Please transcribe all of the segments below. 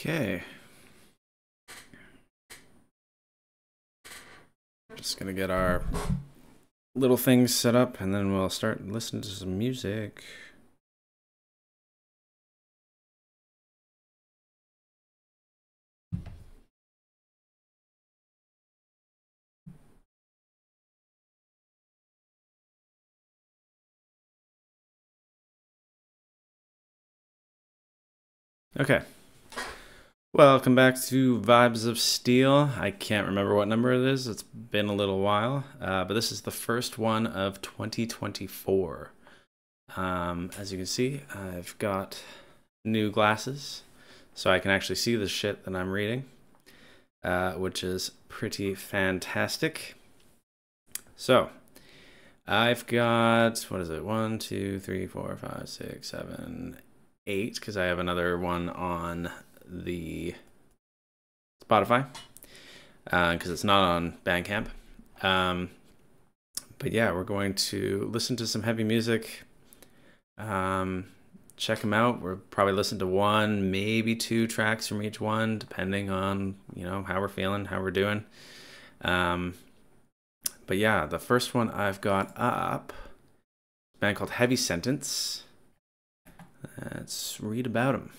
Okay. Just gonna get our little things set up and then we'll start listening to some music. Okay. Welcome back to Vibes of Steel. I can't remember what number it is. It's been a little while, but this is the first one of 2024. As you can see, I've got new glasses, so I can actually see the shit that I'm reading, which is pretty fantastic. So, I've got, what is it, 1, 2, 3, 4, 5, 6, 7, 8, because I have another one on the Spotify, because it's not on Bandcamp. But yeah, we're going to listen to some heavy music. Check them out. We'll probably listen to one, maybe 2 tracks from each one, depending on, how we're feeling, how we're doing. But yeah, the first one I've got up, a band called Heavy Sentence. Let's read about them.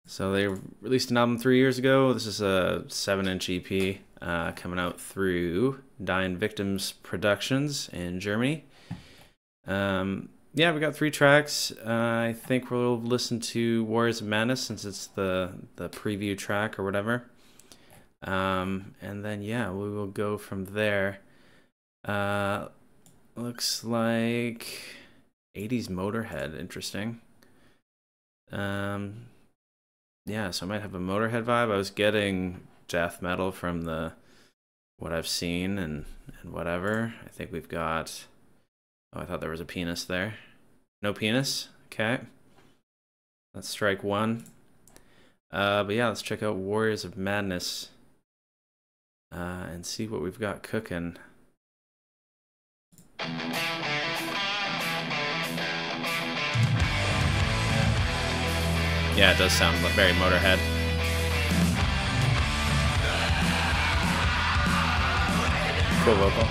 So they released an album 3 years ago. This is a 7-inch EP coming out through Dying Victims Productions in Germany. Yeah, we got 3 tracks. I think we'll listen to Warriors of Madness since it's the preview track or whatever. And then yeah, we will go from there. Looks like 80s Motorhead. Interesting. Yeah, so I might have a Motorhead vibe. I was getting death metal from what I've seen and whatever. I think we've got... Oh, I thought there was a penis there. No penis? Okay. Let's strike one. But yeah, let's check out Warriors of Madness and see what we've got cooking. Yeah, it does sound very Motorhead. Cool vocal.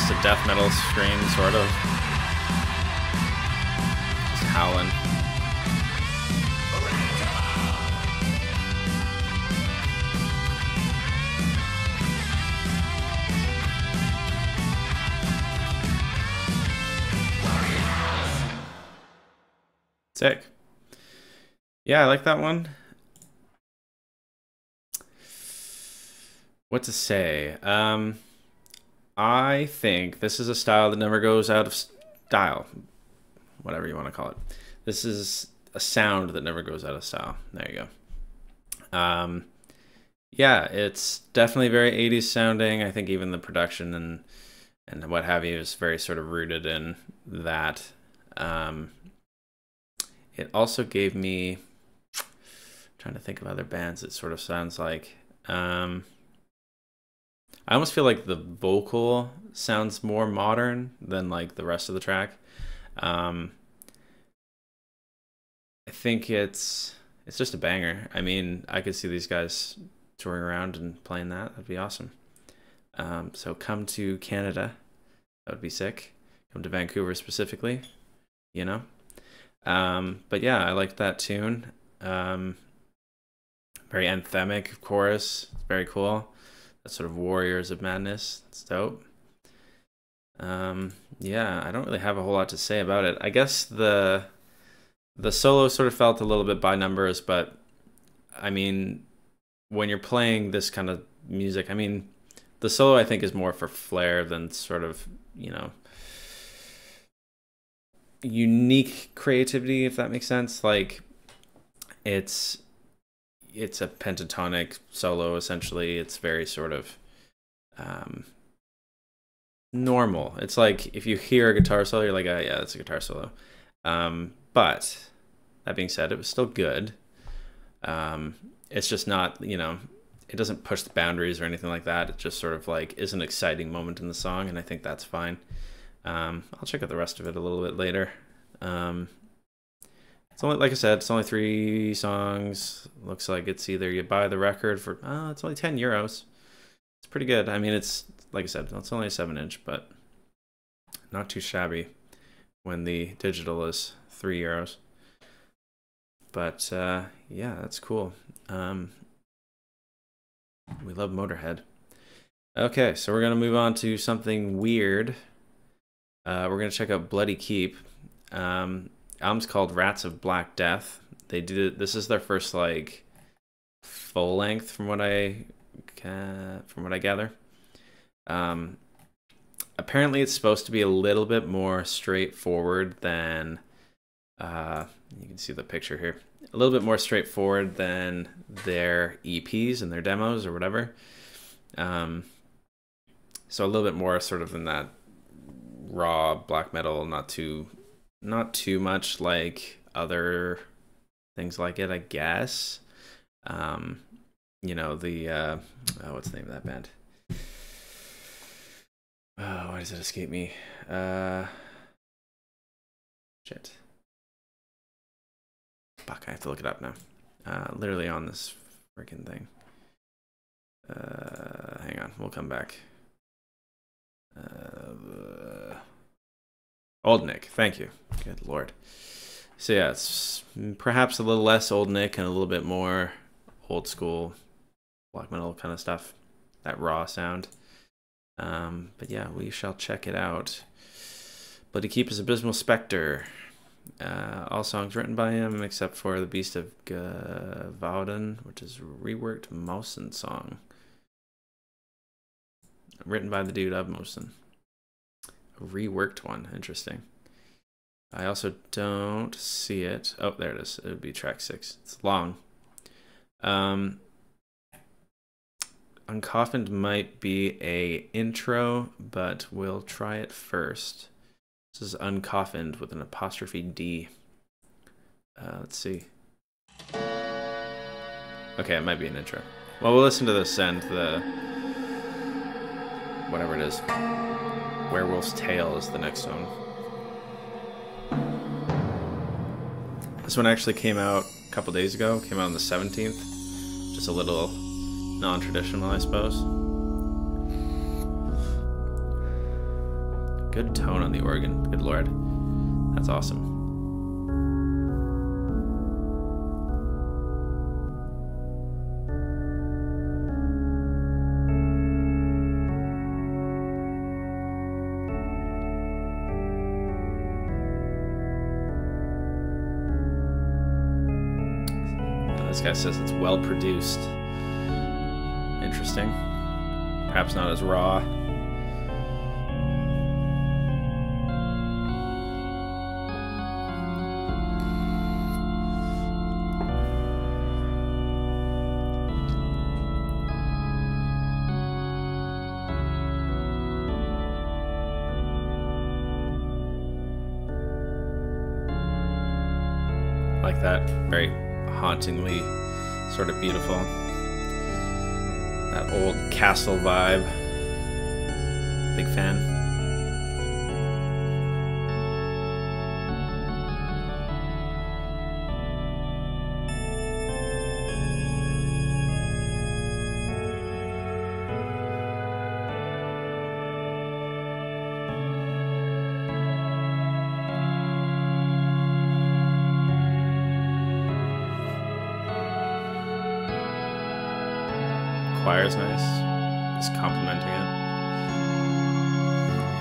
just a death metal scream, sort of. Just howling. Sick. Yeah, I like that one. What to say? I think this is a style that never goes out of style. Whatever you want to call it. This is a sound that never goes out of style. There you go. Yeah, it's definitely very 80s sounding. I think even the production and what have you is very sort of rooted in that. It also gave me, I'm trying to think of other bands it sort of sounds like. I almost feel like the vocal sounds more modern than like the rest of the track. I think it's just a banger. I mean, I could see these guys touring around and playing that. That'd be awesome. So come to Canada. That would be sick. Come to Vancouver specifically, you know? But yeah, I liked that tune. Very anthemic chorus. It's very cool. That sort of Warriors of Madness. It's dope. Yeah, I don't really have a whole lot to say about it. I guess the solo sort of felt a little bit by numbers, but I mean, when you're playing this kind of music, I mean, the solo I think is more for flair than sort of, you know, unique creativity, if that makes sense. Like it's a pentatonic solo essentially. It's very sort of normal. It's like if you hear a guitar solo, you're like, oh yeah, that's a guitar solo. But that being said, it was still good. It's just not, you know, it doesn't push the boundaries or anything like that. It just sort of like is an exciting moment in the song, and I think that's fine. I'll check out the rest of it a little bit later. It's only, like I said, it's only 3 songs. Looks like it's either you buy the record for, it's only €10. It's pretty good. I mean, it's, like I said, it's only a 7-inch, but not too shabby when the digital is €3. But yeah, that's cool. We love Motorhead. Okay, so we're gonna move on to something weird. We're gonna check out Bloody Keep. Album's called Rats of Black Death. They did this is their first like full length from what I gather. Apparently it's supposed to be a little bit more straightforward than you can see the picture here. A little bit more straightforward than their EPs and their demos or whatever. So a little bit more sort of in that raw black metal, not too much like other things like it, I guess. You know, the what's the name of that band? Oh, why does it escape me? Shit. Fuck, I have to look it up now. Literally on this freaking thing. Hang on, we'll come back. Old Nick, thank you. Good lord. So yeah, it's perhaps a little less Old Nick and a little bit more old school black metal kind of stuff. That raw sound. But yeah, we shall check it out. Bloody Keep is Abysmal Spectre. All songs written by him except for The Beast of Gavauden, which is a reworked Mawson song. Written by the dude of Mawson. A reworked one. Interesting. I also don't see it. Oh, there it is. It would be track 6. It's long. Uncoffined might be a intro, but we'll try it first. This is Uncoffined with an apostrophe D. Let's see. Okay, it might be an intro. Well, we'll listen to this and the whatever it is. Werewolf's Tale is the next song. This one actually came out a couple days ago. Came out on the 17th. Just a little non-traditional, I suppose. Good tone on the organ. Good lord. That's awesome. This guy says it's well produced. Interesting. Perhaps not as raw. Like that. Very hauntingly sort of beautiful. That old castle vibe. Big fan. Choir's nice. Just complimenting it.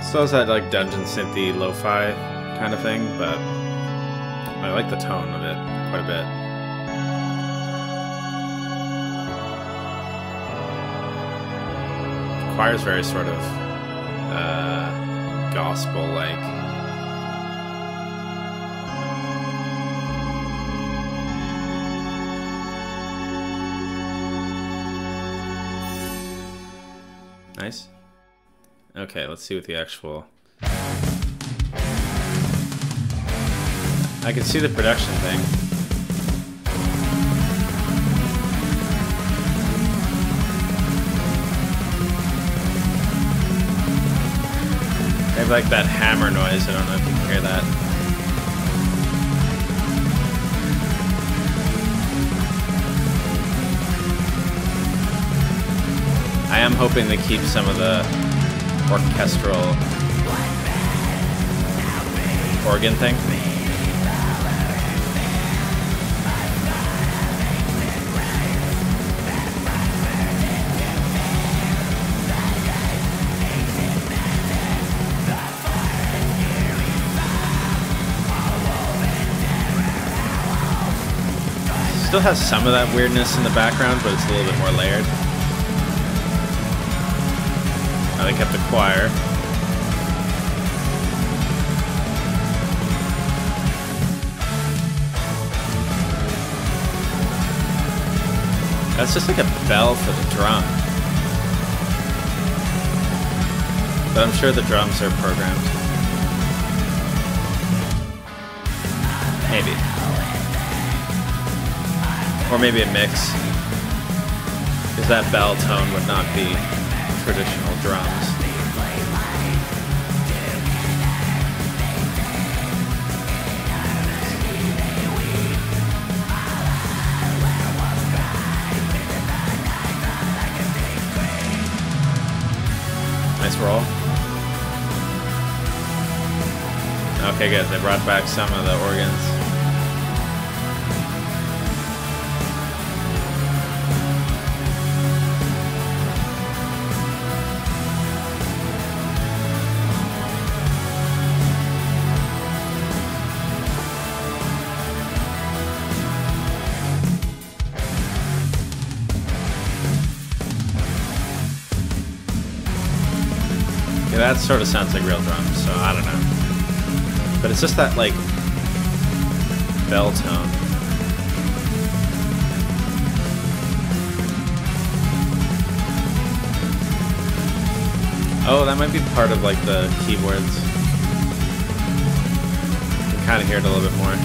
Still has that like dungeon synthy lo-fi kind of thing, but I like the tone of it quite a bit. The choir's very sort of gospel-like. Nice. Okay, let's see what the actual... I can see the production thing. They have like that hammer noise, I don't know if you can hear that. I am hoping they keep some of the orchestral organ thing. Still has some of that weirdness in the background, but it's a little bit more layered. They kept the choir. That's just like a bell for the drum. But I'm sure the drums are programmed. Maybe. Or maybe a mix. Because that bell tone would not be traditional drums. Nice roll. Okay, good. They brought back some of the organs. That sort of sounds like real drums, so I don't know. But it's just that, like, bell tone. Oh, that might be part of, like, the keyboards. You can kind of hear it a little bit more.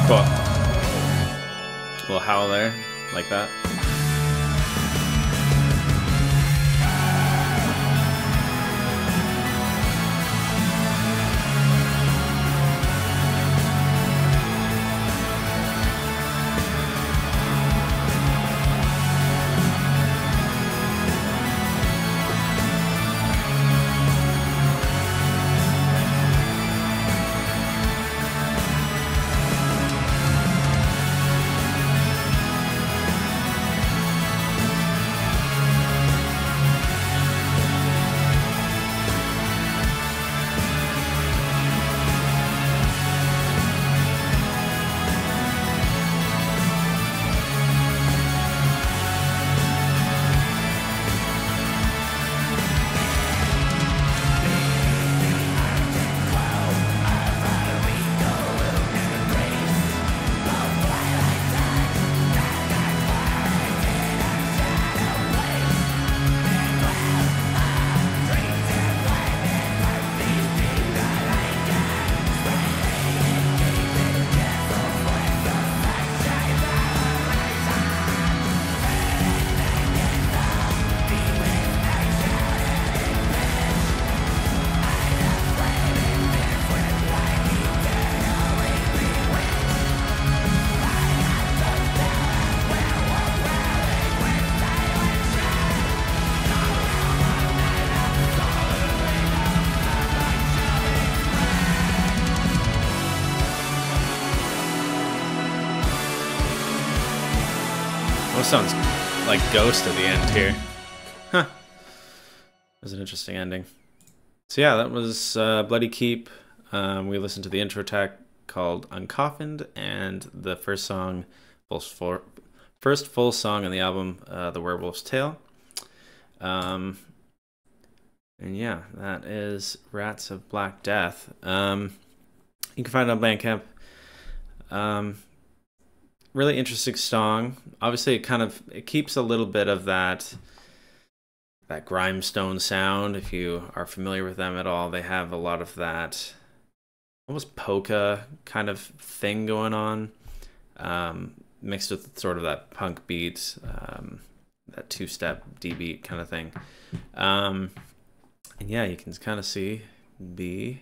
Cool. Little howl there, like that. Sounds like Ghost at the end here. Huh. It was an interesting ending. So yeah, that was Bloody Keep. We listened to the intro track called Uncoffined, and the first full song on the album, The Werewolf's Tale. And yeah, that is Rats of Black Death. You can find it on Bandcamp. Really interesting song. Obviously, it keeps a little bit of that Grindstone sound. If you are familiar with them at all, they have a lot of that almost polka kind of thing going on, mixed with sort of that punk beat, that two-step D beat kind of thing. And yeah, you can kind of see the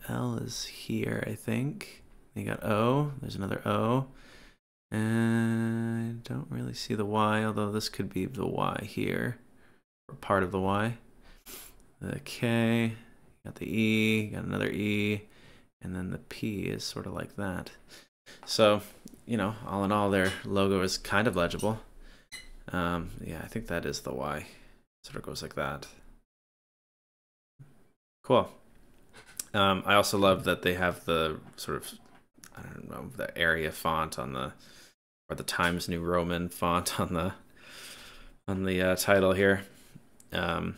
L is here, I think. You got O. There's another O. And I don't really see the Y, although this could be the Y here, or part of the Y. The K, got the E, got another E, and then the P is sort of like that. So, you know, all in all, their logo is kind of legible. Yeah, I think that is the Y. Sort of goes like that. Cool. I also love that they have the sort of, I don't know, the area font on the, or the Times New Roman font on the title here. But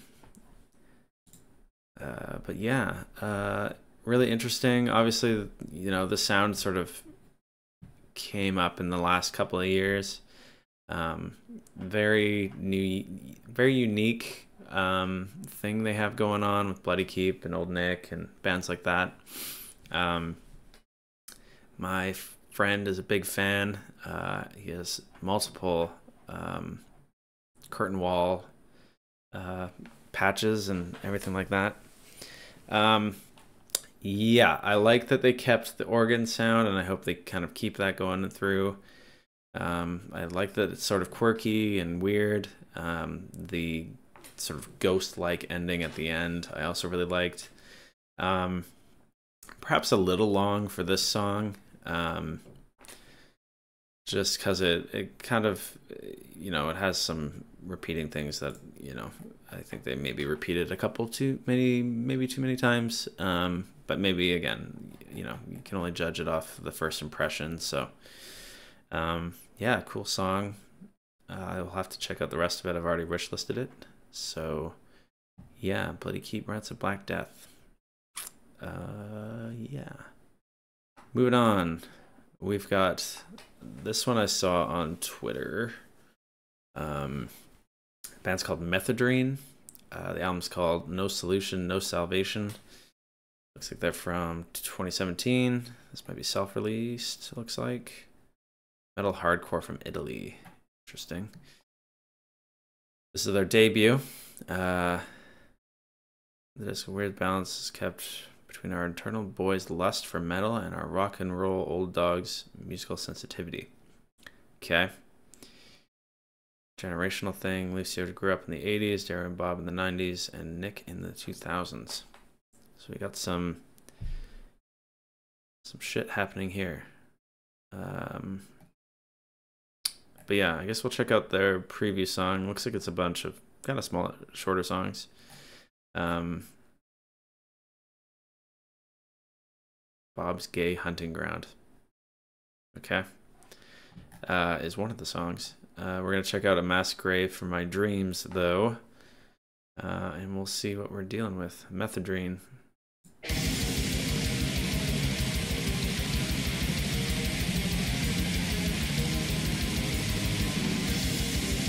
yeah, really interesting. Obviously, you know, the sound sort of came up in the last couple of years. Very unique thing they have going on with Bloody Keep and Old Nick and bands like that. My friend is a big fan. He has multiple curtain wall patches and everything like that. Yeah, I like that they kept the organ sound, and I hope they kind of keep that going through. I like that it's sort of quirky and weird. The sort of ghost-like ending at the end, I also really liked. Perhaps a little long for this song. Just because it kind of, you know, it has some repeating things that, you know, I think they maybe repeated a couple maybe too many times. But maybe, again, you know, you can only judge it off the first impression. So, yeah, cool song. I'll have to check out the rest of it. I've already wish listed it. So, yeah, Bloody Keep, Rats of Black Death. Yeah. Moving on. We've got this one I saw on Twitter. Band's called Methadrine. The album's called No Solution, No Salvation. Looks like they're from 2017. This might be self-released, looks like. Metal hardcore from Italy. Interesting. This is their debut. This weird balance is kept between our internal boys' lust for metal and our rock and roll old dogs' musical sensitivity. Okay. Generational thing. Lucio grew up in the 80s, Darren and Bob in the 90s, and Nick in the 2000s. So we got some shit happening here. But yeah, I guess we'll check out their preview song. Looks like it's a bunch of kind of small, shorter songs. Bob's Gay Hunting Ground. Okay. Is one of the songs. We're going to check out A Mass Grave for My Dreams, though. And we'll see what we're dealing with. Methadrine.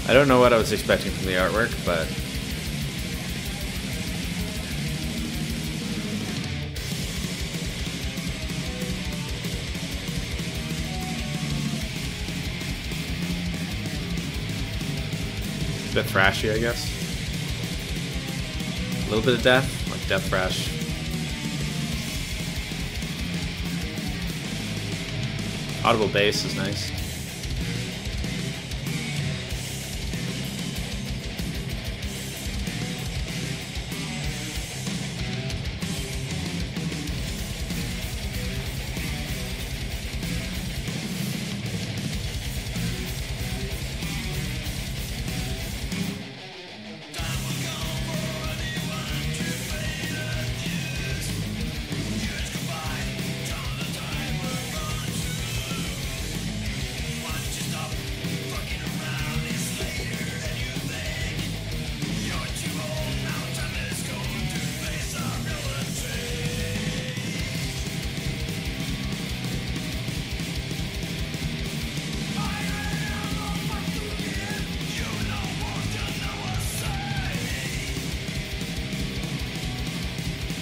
I don't know what I was expecting from the artwork, but a bit thrashy, I guess. A little bit of death, like death thrash. Audible bass is nice.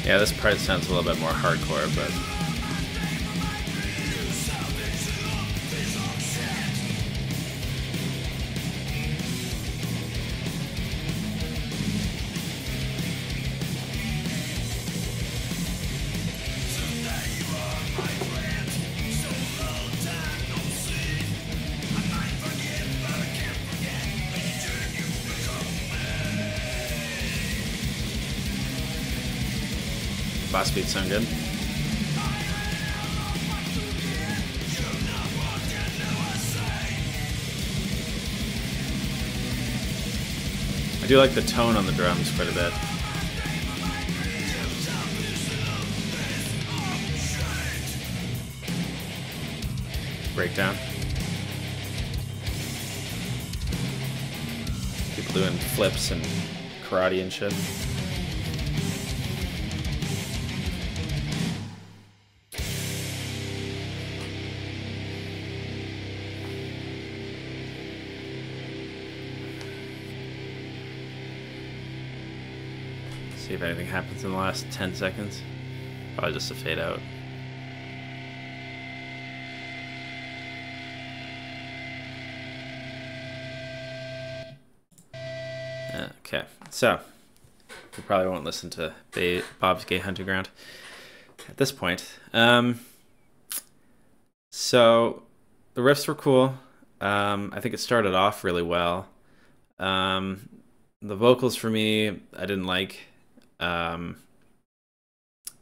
Yeah, this part sounds a little bit more hardcore, but boss beats sound good. I do like the tone on the drums quite a bit. Breakdown. People doing flips and karate and shit. See if anything happens in the last 10 seconds. Probably just a fade out. Okay, so we probably won't listen to Bob's Gay Hunting Ground at this point. So the riffs were cool. I think it started off really well. The vocals for me, I didn't like. They're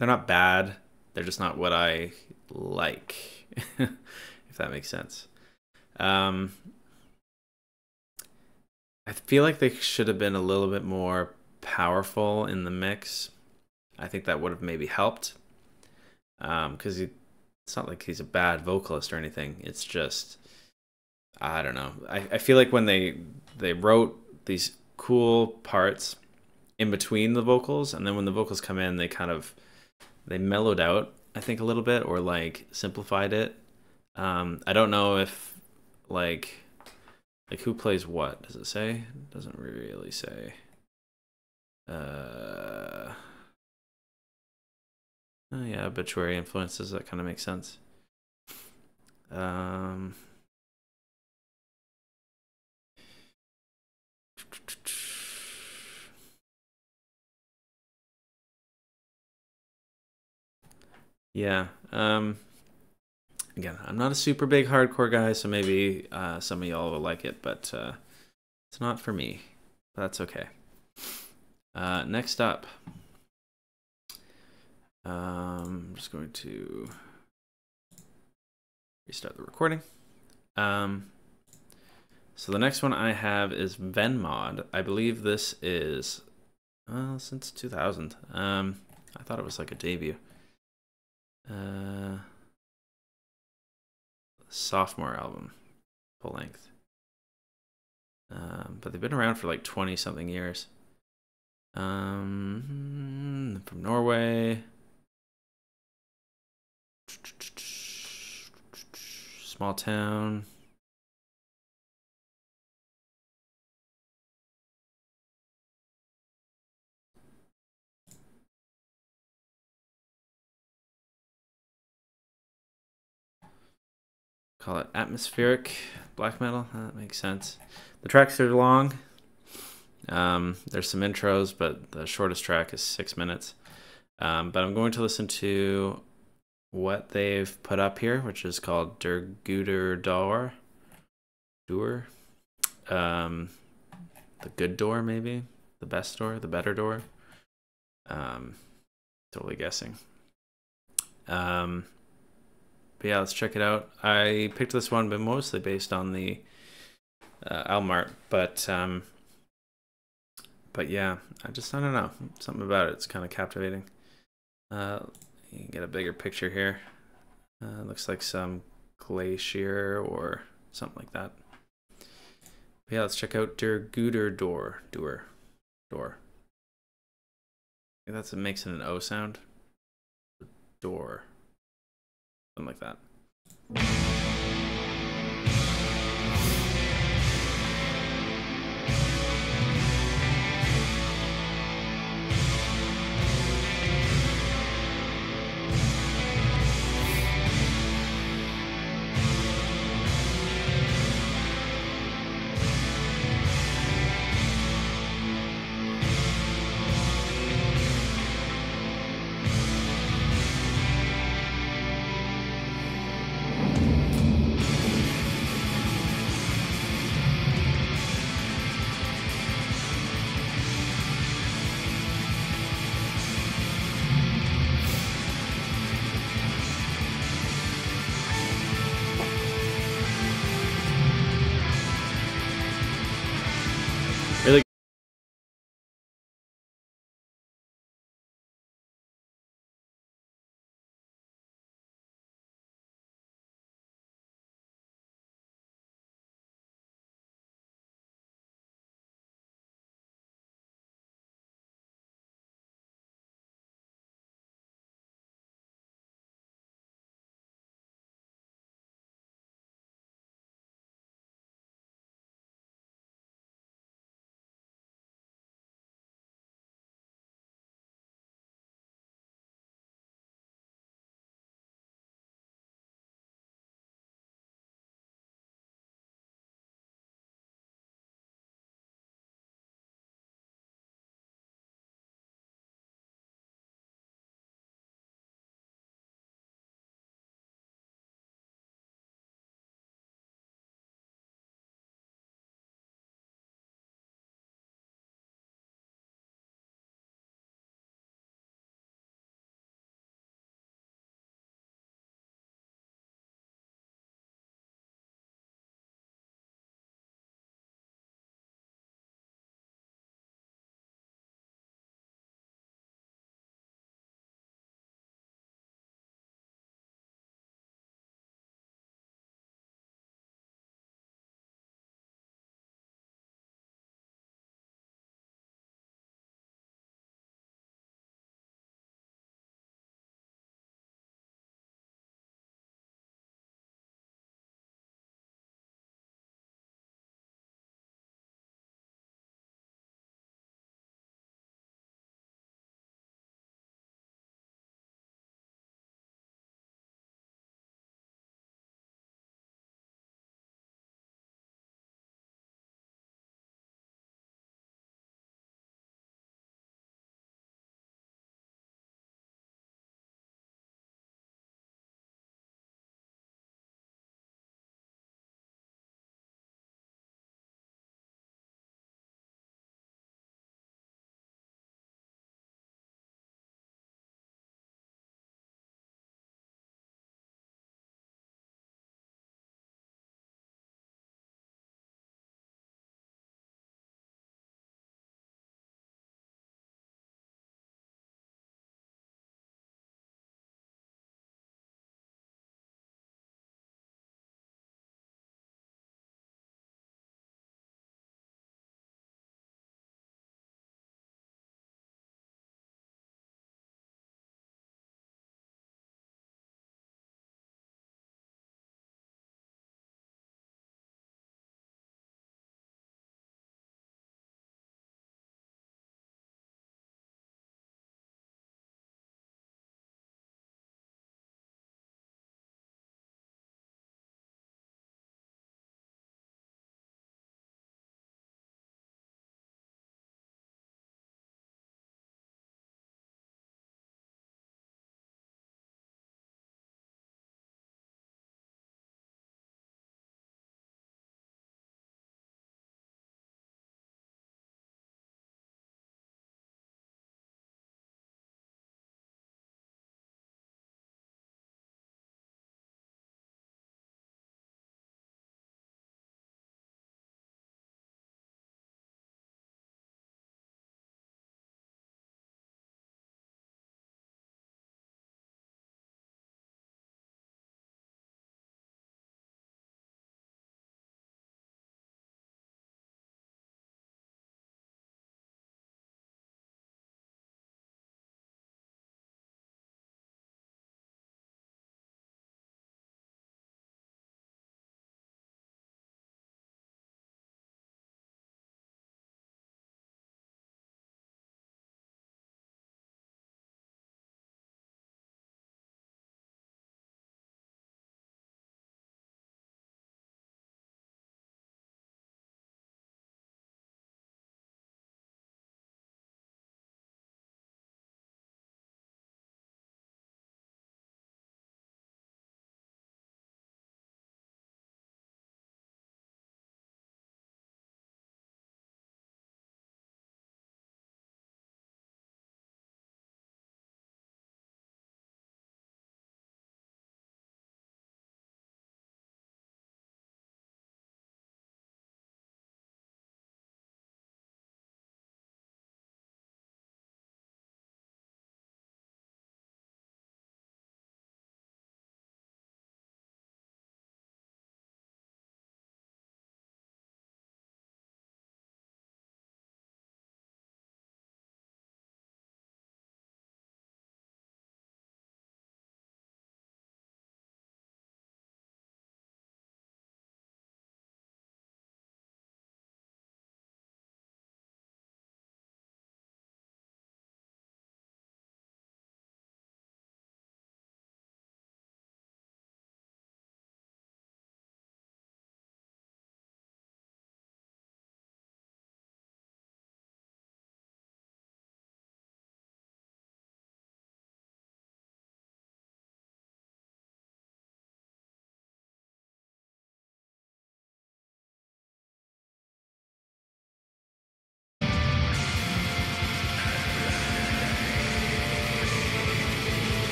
not bad. They're just not what I like, if that makes sense. I feel like they should have been a little bit more powerful in the mix. I think that would have maybe helped. Because it's not like he's a bad vocalist or anything. It's just, I don't know. I feel like when they wrote these cool parts in between the vocals, and then when the vocals come in, they mellowed out, I think, a little bit, or like simplified it. I don't know if like who plays what. Does it say? It doesn't really say. Oh yeah, obituary influences, that kind of makes sense. Yeah. Again, I'm not a super big hardcore guy, so maybe some of y'all will like it, but it's not for me. That's okay. Next up, I'm just going to restart the recording. So the next one I have is Venmod. I believe this is since 2000. I thought it was like a debut. Sophomore album, full length. But they've been around for like 20 something years. From Norway. Small town. Call it atmospheric black metal. That makes sense. The tracks are long. There's some intros, but the shortest track is 6 minutes. But I'm going to listen to what they've put up here, which is called Der Guter Door. The good door, maybe? The best door? The better door? Totally guessing. But yeah, let's check it out. I picked this one, but mostly based on the album art. But yeah, I don't know. Something about it's kind of captivating. You can get a bigger picture here. Looks like some glacier or something like that. But yeah, let's check out Der Guter Door. Door. I think makes it an O sound. Door. Something like that.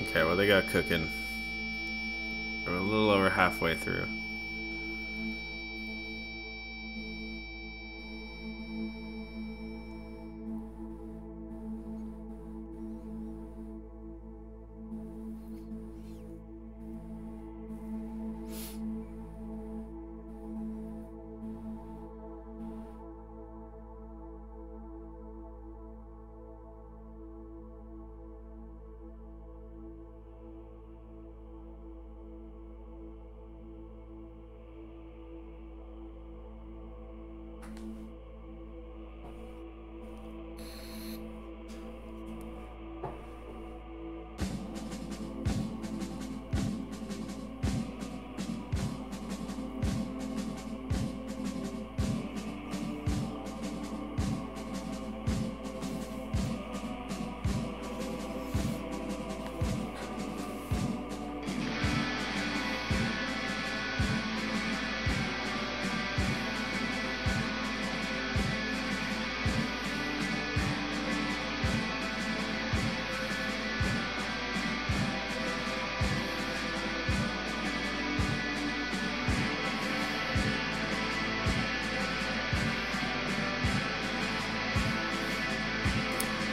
Okay, well, they got cooking. We're a little over halfway through.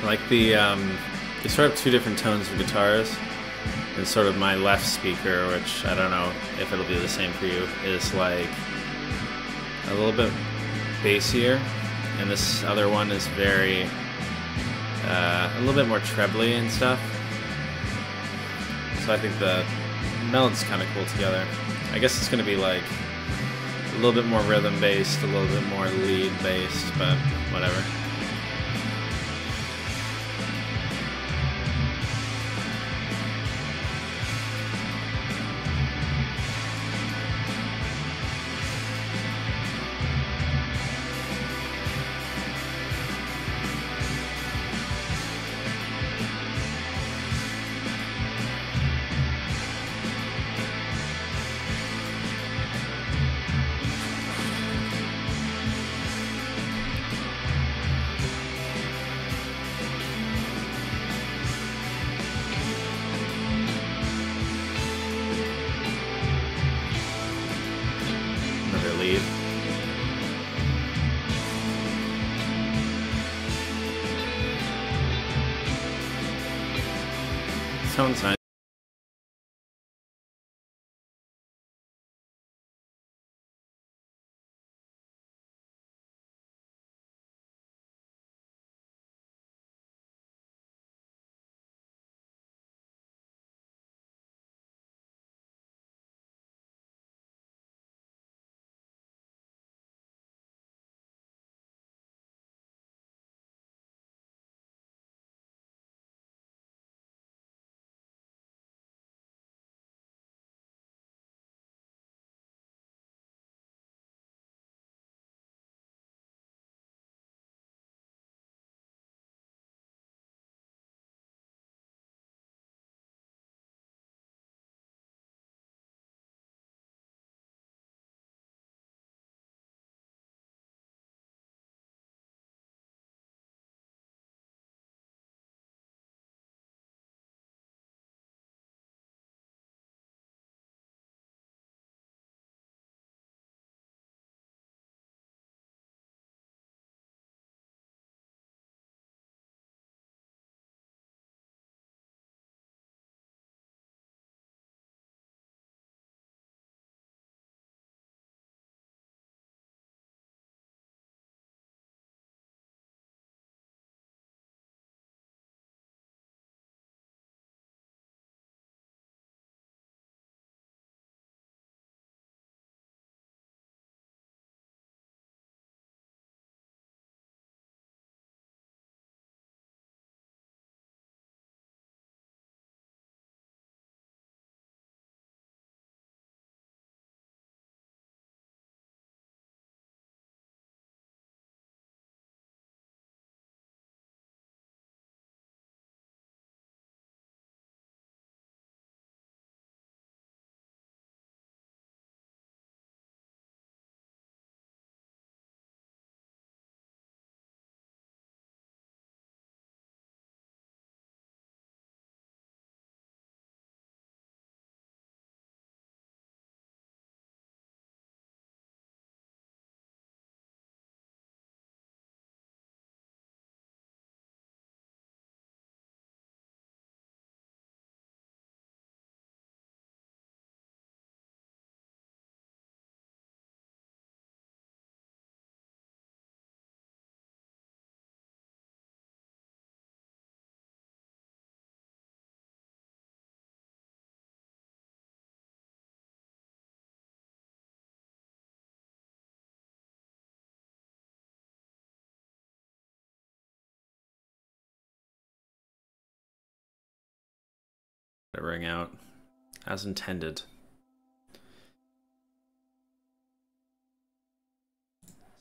Like they sort of two different tones of guitars. And sort of my left speaker, which I don't know if it'll be the same for you, is like a little bit bassier, and this other one is very a little bit more trebly and stuff. So I think the melod's kind of cool together. I guess it's going to be like a little bit more rhythm based, a little bit more lead based, but whatever. Another lead. Sounds nice. Let it ring out as intended.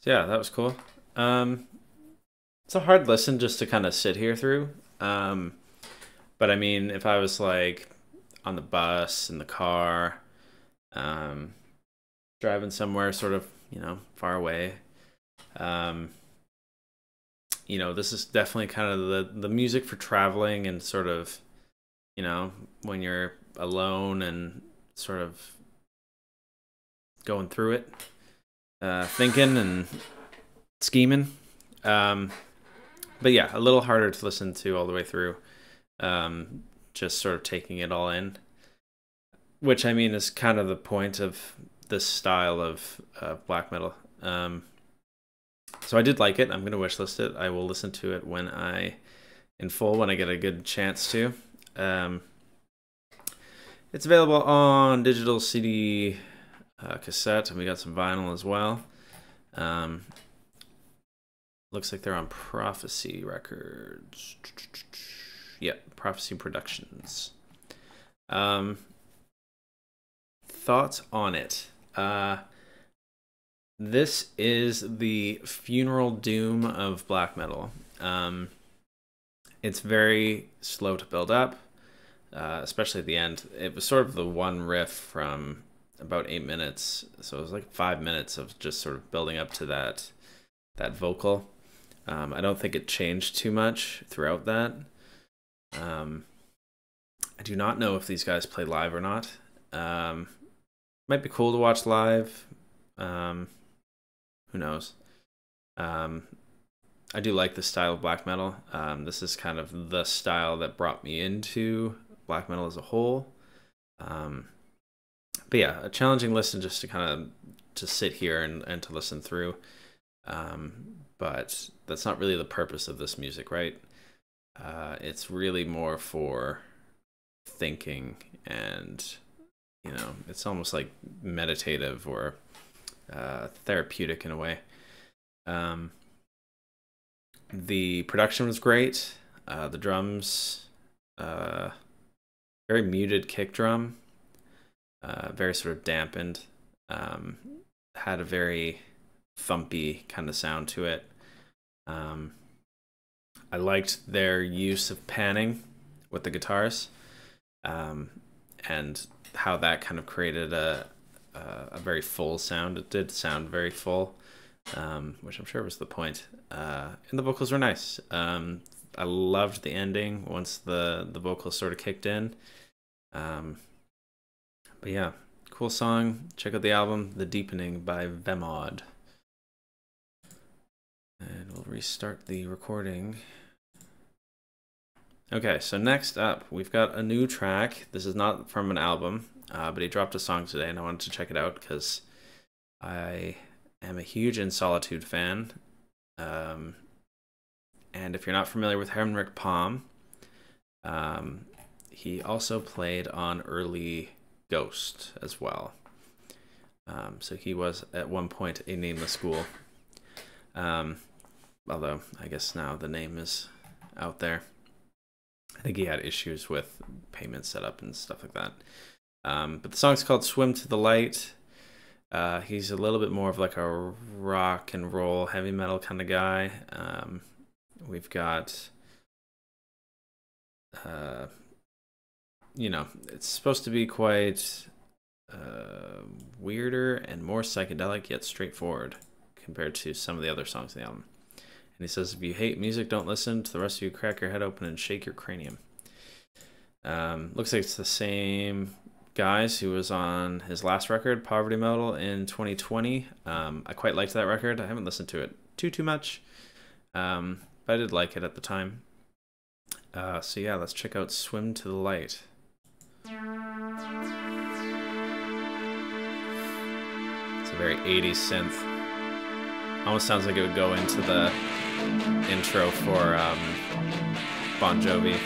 So yeah, that was cool. It's a hard listen just to kind of sit here through. But I mean, if I was like on the bus, in the car, driving somewhere sort of, you know, far away, you know, this is definitely kind of the music for traveling and sort of, you know, when you're alone and sort of going through it, thinking and scheming. But yeah, a little harder to listen to all the way through. Just sort of taking it all in, which I mean is kind of the point of this style of black metal. So I did like it. I'm gonna wishlist it. I will listen to it when I get a good chance to. It's available on digital CD, cassette, and we got some vinyl as well. Looks like they're on Prophecy Records. Yep, Prophecy Productions. Thoughts on it? This is the funeral doom of black metal. It's very slow to build up, especially at the end. It was sort of the one riff from about 8 minutes, so it was like 5 minutes of just sort of building up to that vocal. I don't think it changed too much throughout that. I do not know if these guys play live or not. Might be cool to watch live. Who knows? I do like this style of black metal. This is kind of the style that brought me into black metal as a whole. But yeah, a challenging listen just to kind of to sit here and to listen through. But that's not really the purpose of this music, right? It's really more for thinking and, you know, it's almost like meditative or therapeutic in a way. The production was great. The drums, very muted kick drum, very sort of dampened, had a very thumpy kind of sound to it. I liked their use of panning with the guitars, and how that kind of created a very full sound. It did sound very full, which I'm sure was the point. And the vocals were nice. I loved the ending once the vocals sort of kicked in. But yeah, cool song. Check out the album, The Deepening by Vemod. And we'll restart the recording. Okay, so next up, we've got a new track. This is not from an album, but he dropped a song today, and I wanted to check it out because I am a huge In Solitude fan. And if you're not familiar with Henrik Palm, he also played on early Ghost as well. So he was at one point a Nameless Ghoul. Although I guess now the name is out there. I think he had issues with payment setup and stuff like that. But the song's called Swim to the Light. He's a little bit more of like a rock and roll, heavy metal kind of guy. We've got, you know, it's supposed to be quite weirder and more psychedelic, yet straightforward compared to some of the other songs in the album. And he says, if you hate music, don't listen. To the rest of you, crack your head open and shake your cranium. Looks like it's the same guys who was on his last record, Poverty Metal, in 2020. I quite liked that record. I haven't listened to it too much, but I did like it at the time. So yeah, let's check out Swim to the Light. It's a very 80s synth. Almost sounds like it would go into the intro for Bon Jovi.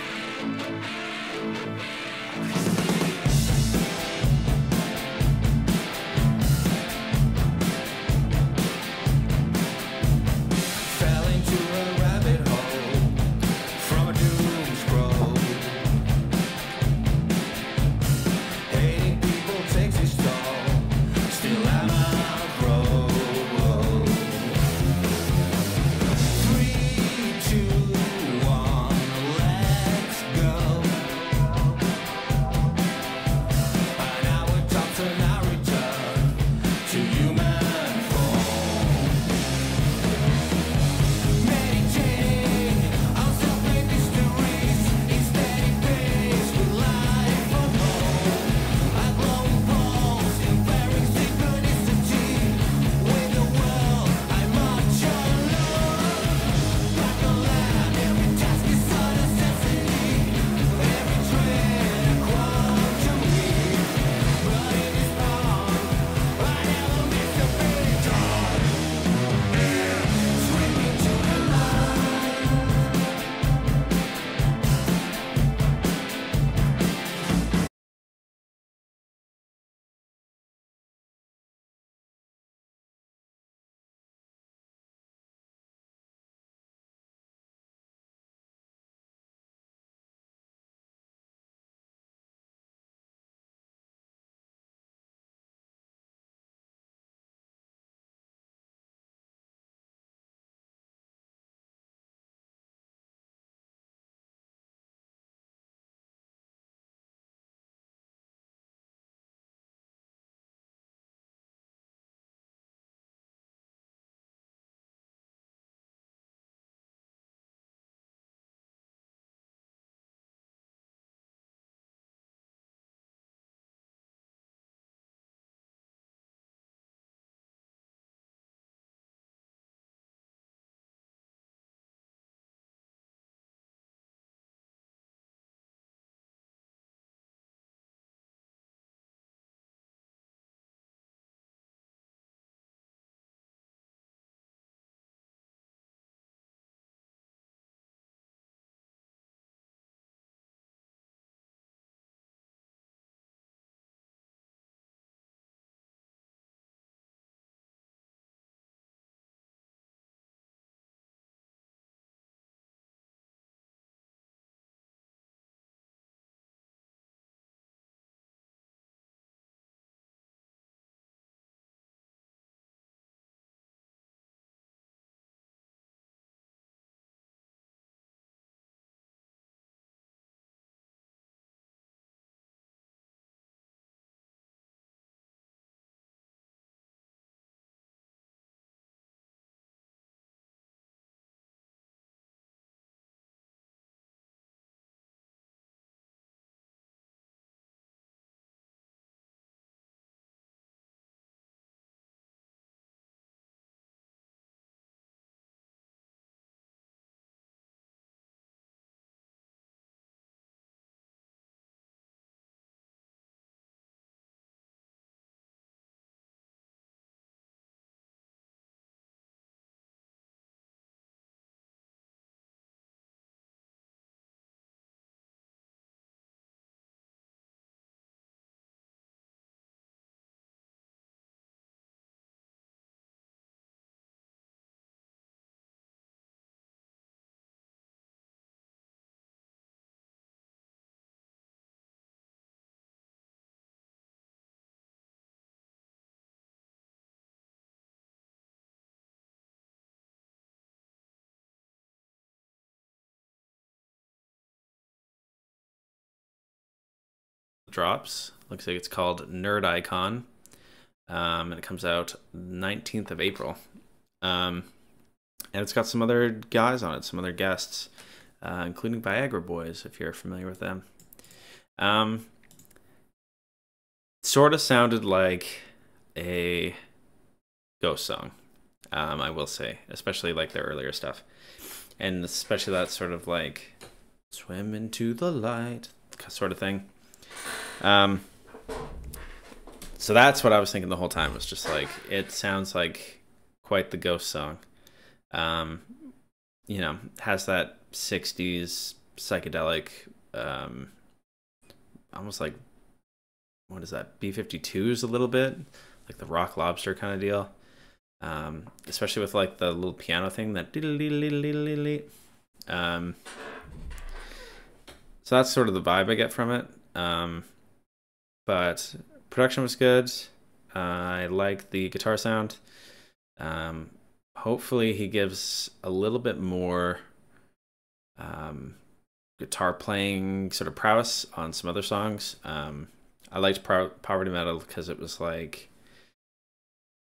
drops. Looks like it's called Nerd Icon. And it comes out 19th of April. And it's got some other guys on it, some other guests, including Viagra Boys, if you're familiar with them. Sort of sounded like a Ghost song, I will say, especially like their earlier stuff. And especially that sort of like swim into the light sort of thing. So that's what I was thinking the whole time, was just like, it sounds like quite the Ghost song. You know, has that 60s psychedelic, almost like, what is that, B-52s a little bit, like the Rock Lobster kind of deal. Especially with like the little piano thing, that so that's sort of the vibe I get from it. But production was good. I like the guitar sound. Hopefully he gives a little bit more guitar playing sort of prowess on some other songs. I liked Poverty Metal because it was like,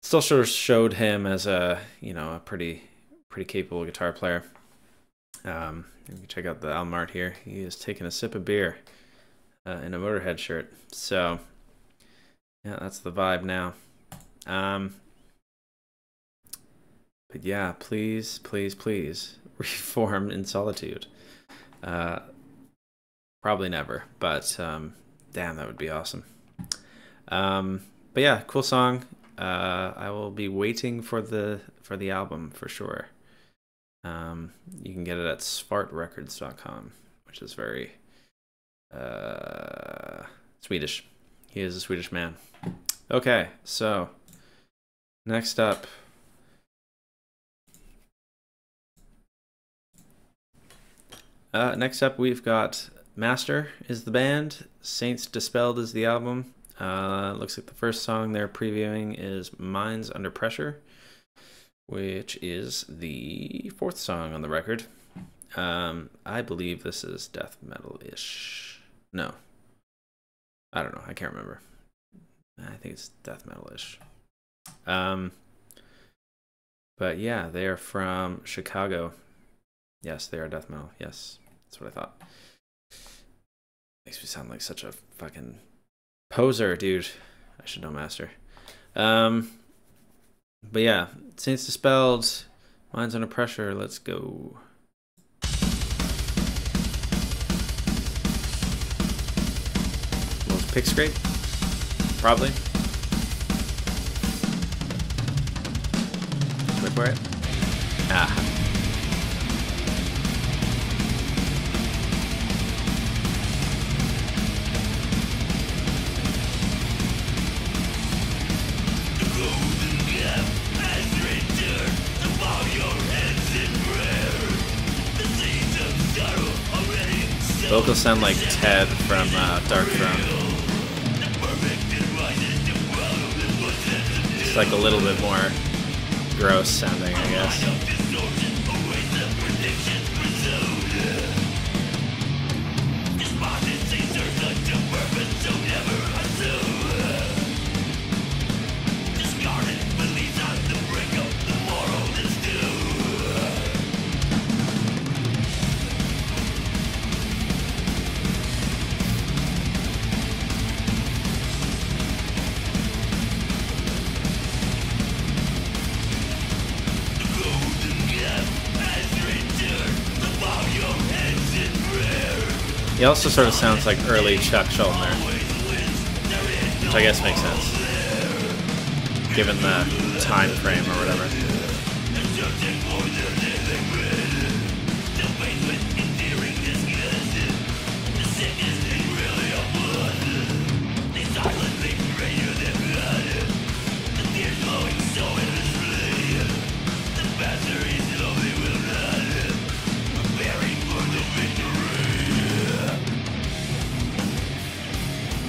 still sort of showed him as a, you know, a pretty capable guitar player. You can check out the album art here. He is taking a sip of beer in a Motorhead shirt. So yeah, that's the vibe now. But yeah, please reform in solitude. Probably never, but damn, that would be awesome. But yeah, cool song. I will be waiting for the album for sure. You can get it at svartrecords.com, which is very Swedish. He is a Swedish man. Okay, so next up, we've got Master is the band, Saints Dispelled is the album. Looks like the first song they're previewing is Minds Under Pressure, which is the 4th song on the record. I believe this is death metal-ish. No. I don't know. I can't remember. I think it's death metal-ish. But yeah, they are from Chicago. Yes, they are death metal. Yes, that's what I thought. Makes me sound like such a fucking poser, dude. I should know Master. But yeah, Saints Dispelled, Minds Under Pressure. Let's go. Most pick scrape? Probably. Wait for it. Ah. Vocals sound like Ted from Dark Throne. It's like a little bit more gross sounding, I guess. He also sort of sounds like early Chuck Schuldiner, which I guess makes sense, given the time frame or whatever.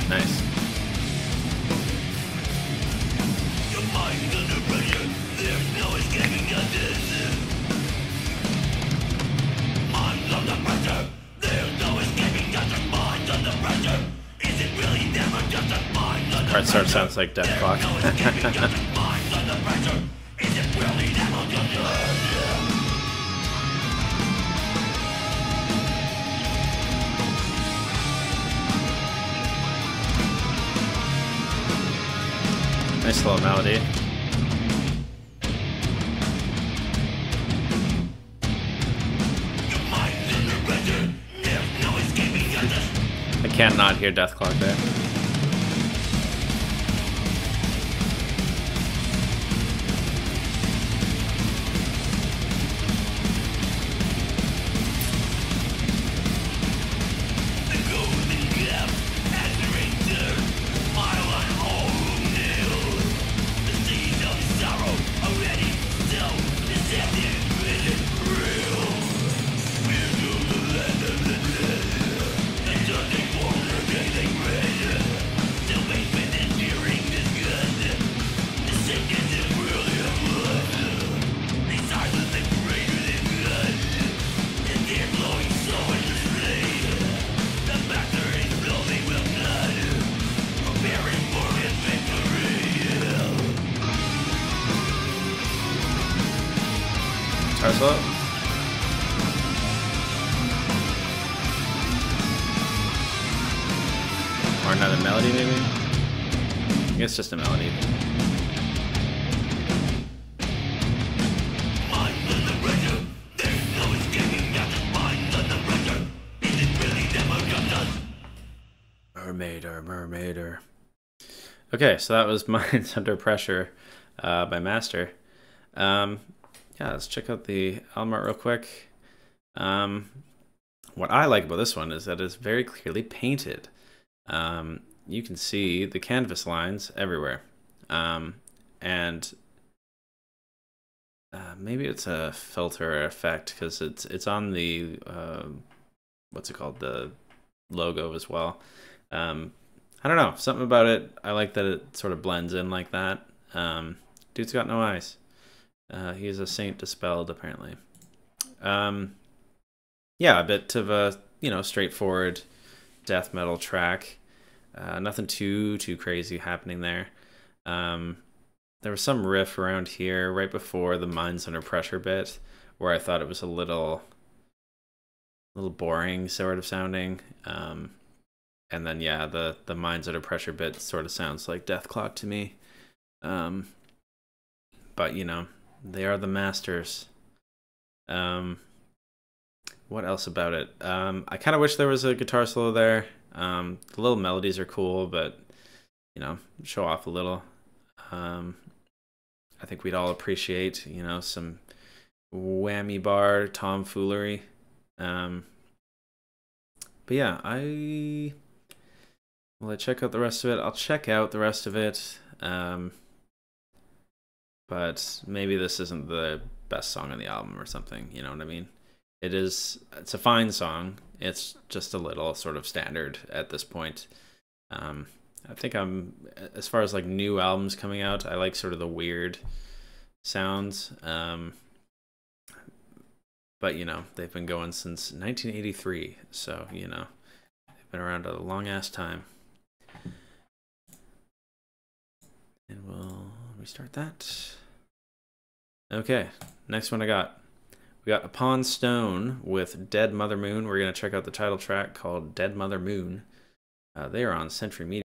Nice. Is it really This part sort of sounds like Death Clock. Nice little melody. I can't not hear Death Clock there. Guitar solo. Or another melody, maybe? I guess just a melody. Mermaider. Okay, so that was Minds Under Pressure by Master. Yeah, let's check out the album art real quick. What I like about this one is that it's very clearly painted. You can see the canvas lines everywhere. And maybe it's a filter effect because it's on the what's it called, the logo as well. I don't know, something about it. I like that it sort of blends in like that. Dude's got no eyes. He's a saint dispelled, apparently. Yeah, a bit of a, you know, straightforward death metal track. Nothing too crazy happening there. There was some riff around here right before the Minds Under Pressure bit where I thought it was a little boring sort of sounding. And then yeah, the Minds Under Pressure bit sort of sounds like Death Clock to me. But you know, they are the masters. What else about it? I kind of wish there was a guitar solo there. The little melodies are cool, but you know, show off a little. I think we'd all appreciate, you know, some whammy bar tomfoolery. But yeah, will I check out the rest of it? I'll check out the rest of it. But maybe this isn't the best song on the album or something, you know what I mean? It's a fine song. It's just a little sort of standard at this point. I think as far as like new albums coming out, I like sort of the weird sounds. But you know, they've been going since 1983, so you know, they've been around a long ass time. And we'll restart that. Okay, next one we got Upon Stone with Dead Mother Moon. We're going to check out the title track called Dead Mother Moon. They are on Century Media.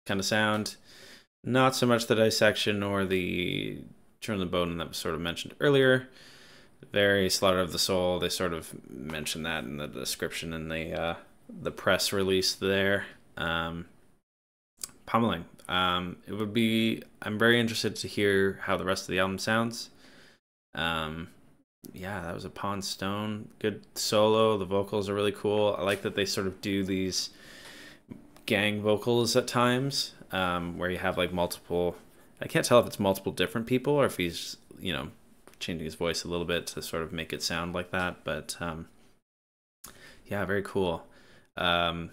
kind of sound. Not so much the dissection or the turn the bone that was sort of mentioned earlier. Very Slaughter of the Soul. They sort of mentioned that in the description in the press release there. Pummeling. It would be. I'm very interested to hear how the rest of the album sounds. Yeah, that was Upon Stone. Good solo. The vocals are really cool. I like that they sort of do these gang vocals at times, where you have like multiple. I can't tell if it's multiple different people or if he's changing his voice a little bit to sort of make it sound like that. But yeah, very cool. I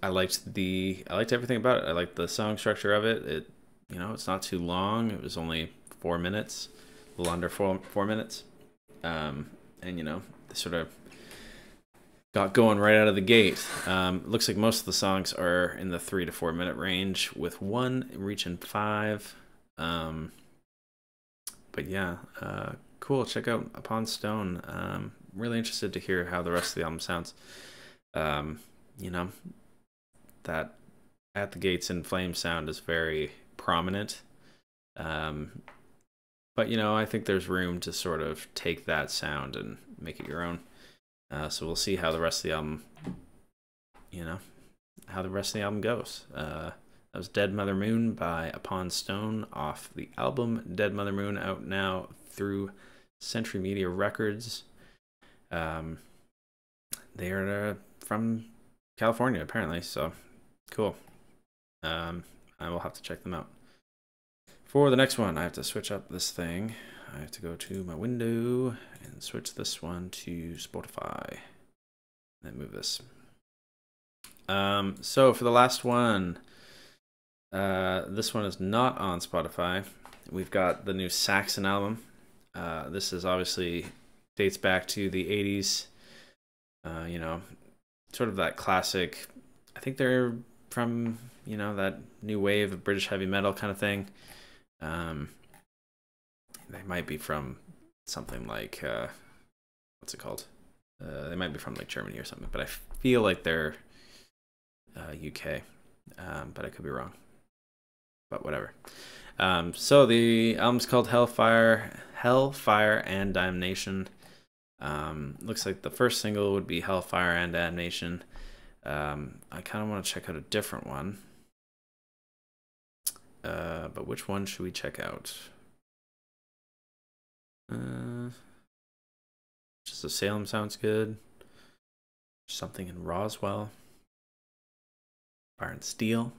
liked everything about it. I liked the song structure of it. It's not too long. It was only 4 minutes, a little under 4 minutes. And they sort of got going right out of the gate. Looks like most of the songs are in the 3 to 4 minute range, with one reaching 5. But yeah, cool. Check out Upon Stone. Really interested to hear how the rest of the album sounds. That At the Gates in Flames sound is very prominent. But I think there's room to sort of take that sound and make it your own. So we'll see how the rest of the album, goes. That was Dead Mother Moon by Upon Stone off the album Dead Mother Moon, out now through Century Media Records. They are from California, apparently, so cool. I will have to check them out. For the next one, I have to switch up this thing. I have to go to my window and switch this one to Spotify. Then move this. So for the last one, this one is not on Spotify. We've got the new Saxon album. This is obviously dates back to the 80s. Sort of that classic. I think they're from, that new wave of British heavy metal kind of thing. They might be from something like what's it called? They might be from like Germany or something, but I feel like they're UK. But I could be wrong. But whatever. So the album's called Hellfire and Damnation. Looks like the first single would be Hellfire and Damnation. I kind of want to check out a different one. But which one should we check out? Just a Salem sounds good. Something in Roswell. Fire and Steel.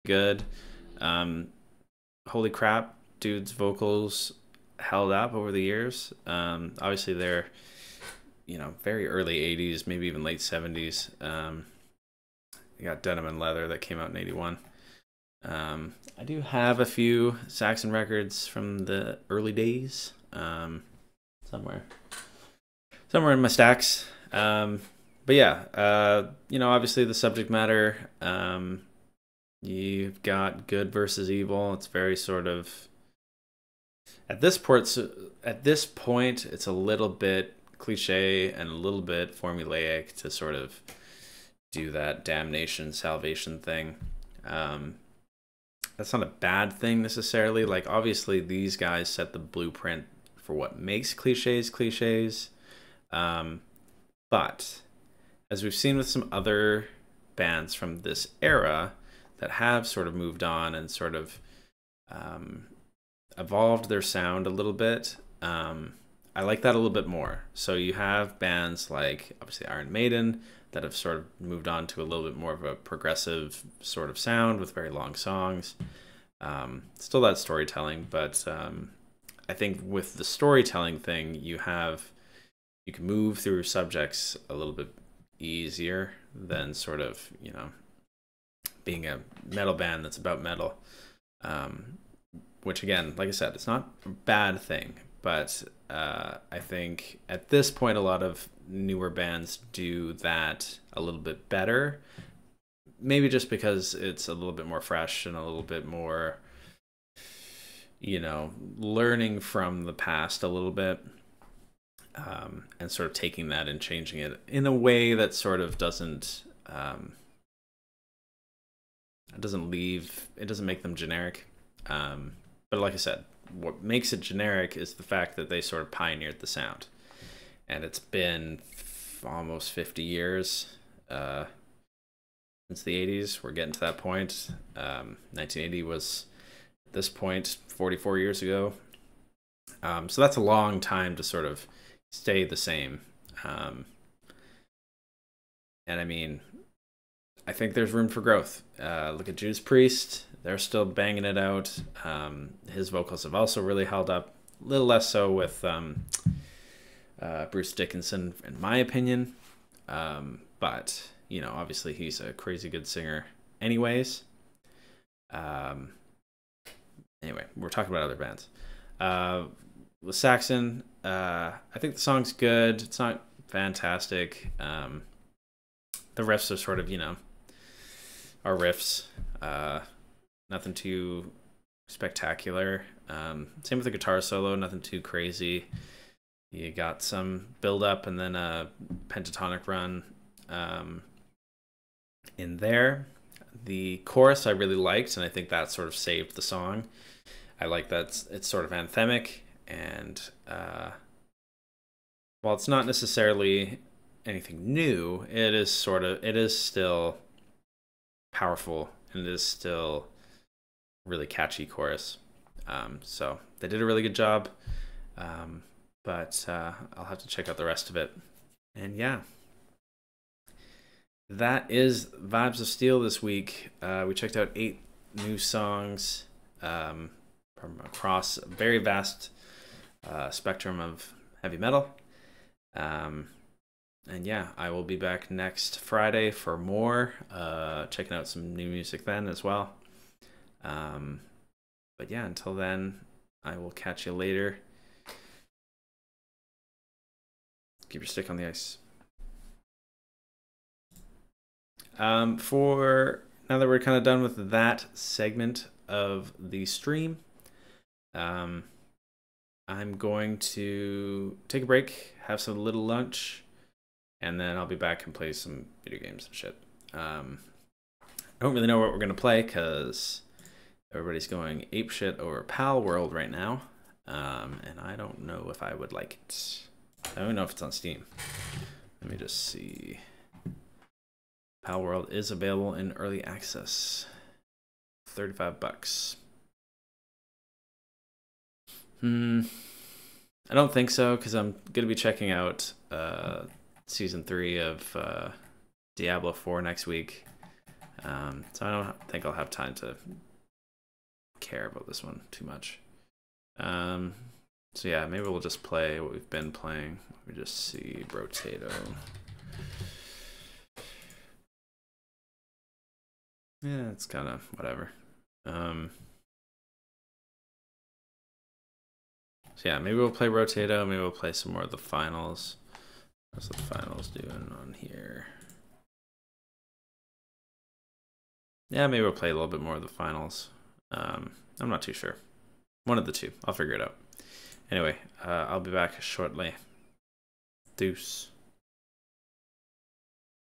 good. Holy crap, dude's vocals held up over the years. Obviously, they're, very early 80s, maybe even late 70s. You got Denim and Leather that came out in 81. I do have a few Saxon records from the early days, somewhere in my stacks. But yeah, obviously the subject matter, you've got good versus evil. It's very sort of, at this point, it's a little bit cliche and a little bit formulaic to sort of do that damnation salvation thing. That's not a bad thing necessarily. Like, obviously these guys set the blueprint for what makes cliches. But as we've seen with some other bands from this era that have sort of moved on and sort of evolved their sound a little bit, I like that a little bit more. So you have bands like, obviously, Iron Maiden that have sort of moved on to a little bit more of a progressive sort of sound with very long songs. Still that storytelling, but I think with the storytelling thing, you can move through subjects a little bit easier than sort of, being a metal band that's about metal. Which again, like I said, it's not a bad thing, but I think at this point, a lot of newer bands do that a little bit better. Maybe just because it's a little bit more fresh and a little bit more, learning from the past a little bit, and sort of taking that and changing it in a way that sort of doesn't make them generic. But like I said, what makes it generic is the fact that they sort of pioneered the sound. And it's been almost 50 years since the 80s. We're getting to that point. 1980 was, at this point, 44 years ago. So that's a long time to sort of stay the same. And I mean, I think there's room for growth. Look at Judas Priest. They're still banging it out. His vocals have also really held up. A little less so with Bruce Dickinson, in my opinion. But, obviously he's a crazy good singer anyways. Anyway, we're talking about other bands. With Saxon, I think the song's good. It's not fantastic. The riffs are sort of, are riffs. Nothing too spectacular. Same with the guitar solo, nothing too crazy. You got some build up and then a pentatonic run in there. The chorus I really liked, and I think that sort of saved the song. I like that it's sort of anthemic, and while it's not necessarily anything new, it is still powerful, and it is still really catchy chorus. So they did a really good job. But I'll have to check out the rest of it. And yeah, that is Vibes of Steel this week. We checked out 8 new songs from across a very vast spectrum of heavy metal. And yeah, I will be back next Friday for more, checking out some new music then as well. But yeah, until then, I will catch you later. Keep your stick on the ice. For now that we're kind of done with that segment of the stream, I'm going to take a break, have some little lunch, and then I'll be back and play some video games and shit. I don't really know what we're going to play because everybody's going apeshit over Pal World right now, and I don't know if I would like it. I don't know if it's on Steam. Let me just see. Pal World is available in early access. $35. I don't think so, because I'm going to be checking out Season 3 of Diablo 4 next week. So I don't think I'll have time to care about this one too much. So yeah, maybe we'll just play what we've been playing. Let me just see, Rotato. Yeah, it's kind of whatever. So yeah, maybe we'll play Rotato. Maybe we'll play some more of the finals. What's the finals doing on here? Yeah, maybe we'll play a little bit more of the finals. I'm not too sure. One of the two. I'll figure it out. Anyway, I'll be back shortly. Deuce.